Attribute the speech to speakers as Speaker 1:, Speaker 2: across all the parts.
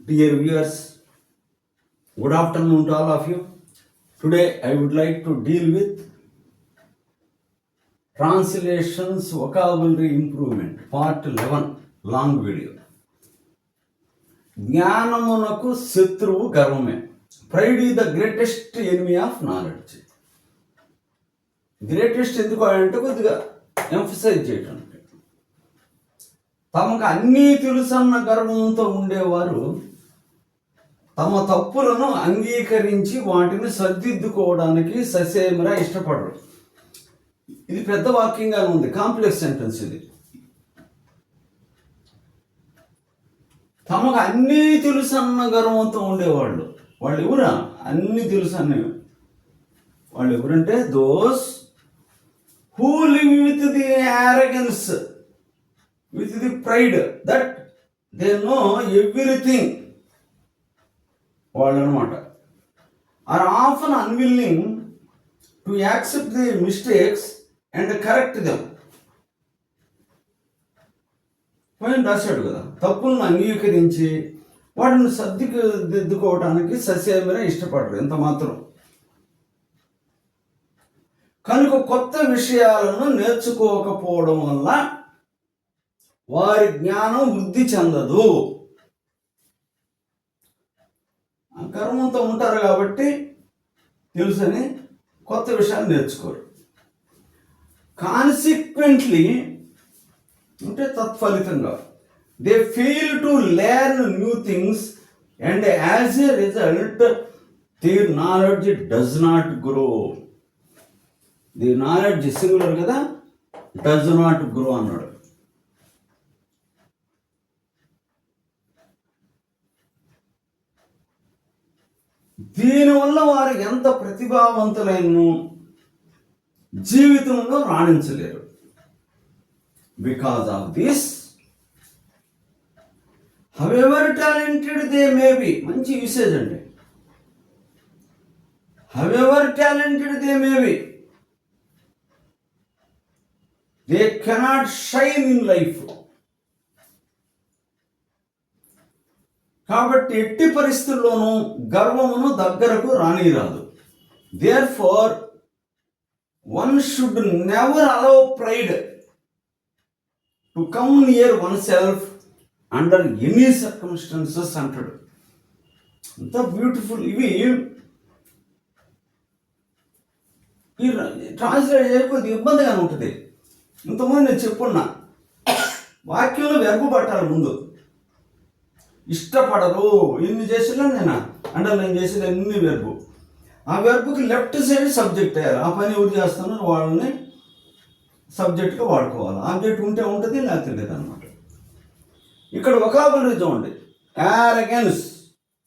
Speaker 1: Dear viewers, good afternoon to all of you. Today I would like to deal with translations vocabulary improvement, part 11, long video. జ్ఞానమునకు శత్రువు గర్వమే. Pride is the greatest enemy of knowledge. Greatest ఎందుకు అంటే కొద్దిగా emphasize చేయటం. తమకు అన్నీ తెలుసన్న గర్వంతో ఉండేవారు తమ తప్పులను అంగీకరించి వాటిని సర్దిద్దుకోవడానికి ససేమిరా ఇష్టపడరు. ఇది పెద్ద వాక్యంగా ఉంది, కాంప్లెక్స్ సెంటెన్స్ ఇది. తమకు అన్నీ తెలుసన్న గర్వంతో ఉండేవాళ్ళు వాళ్ళు ఎవరా? అన్నీ తెలుసు అనే వాళ్ళు ఎవరంటే those who live with the arrogance, with the pride that they know everything. వాళ్ళు అనమాట are often unwilling to accept the mistakes and correct them. పైన రాశాడు కదా, తప్పులను అంగీకరించి వాటిని సర్దిద్దుకోవటానికి ససేమిరా ఇష్టపడరు ఎంత మాత్రం. కనుక కొత్త విషయాలను నేర్చుకోకపోవడం వల్ల వారి జ్ఞానం వృద్ధి చెందదు. కర్మంతో ఉంటారు కాబట్టి తెలుసని కొత్త విషయాలు నేర్చుకోరు. కాన్సిక్వెంట్లీ అంటే తత్ఫలితంగా they fail to learn new things and as a result their knowledge does not grow. The knowledge singular కదా, డస్ నాట్ గ్రో అన్నాడు. దీనివల్ల వారు ఎంత ప్రతిభావంతులైన జీవితంలో రాణించలేరు. Because of this however talented they may be, మంచి యూసేజ్ అండి. However talented they may be, they cannot shine in life. కాబట్టి ఎట్టి పరిస్థితుల్లోనూ గర్వమును దగ్గరకు రానిరాదు. Therefore one should never allow pride to come near one self under any circumstances అంటాడు. ఎంత బ్యూటిఫుల్ ఇవి. ఈ ట్రాన్స్లేట్ చేయకపోతే ఇబ్బందిగా ఉంటుంది. ఇంతకుముందు నేను చెప్పున్నా, వాక్యంలో వెర్బు పట్టాలి ముందు. ఇష్టపడరు ఇన్ని చేసినా నేను అండర్లైన్ చేసిన అన్ని వెర్బు. ఆ వెర్బుకి లెఫ్ట్ సైడ్ సబ్జెక్ట్ అయ్యారు. ఆ పని ఎవరు చేస్తానో వాళ్ళని సబ్జెక్ట్గా వాడుకోవాలి. ఆబ్జెక్ట్ ఉంటే ఉంటుంది, లేకపోతే లేదన్నమాట. ఇక్కడ వొకాబులరీ చూడండి. యారగెన్స్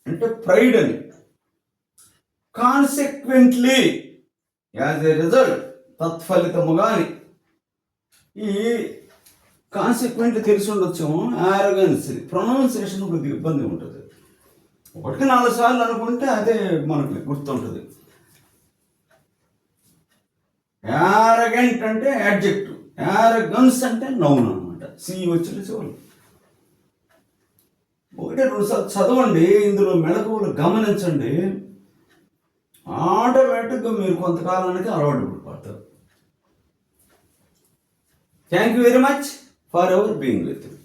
Speaker 1: అంటే ప్రైడ్ అని, కాన్సిక్వెంట్లీ యాజ్ ఏ రిజల్ట్ తత్ఫలితముగా అని. ఈ కాన్సిక్వెంట్లీ తెలిసి ఉండొచ్చేమో. యారగెన్స్ ప్రొనౌన్సియేషన్ కొద్దిగా ఇబ్బంది ఉంటుంది. 1-4 సార్లు అనుకుంటే అదే మనకు గుర్తుంటుంది. యారగెంట్ అంటే యాడ్జెక్టివ్, యారగన్స్ అంటే నౌన్ అనమాట. సి వచ్చిన చివరి 1-2 సార్లు చదవండి. ఇందులో మెళకువలు గమనించండి. ఆటోమేటిక్గా మీరు కొంతకాలానికి అలవాటు పడతారు. Thank you very much for our being with you.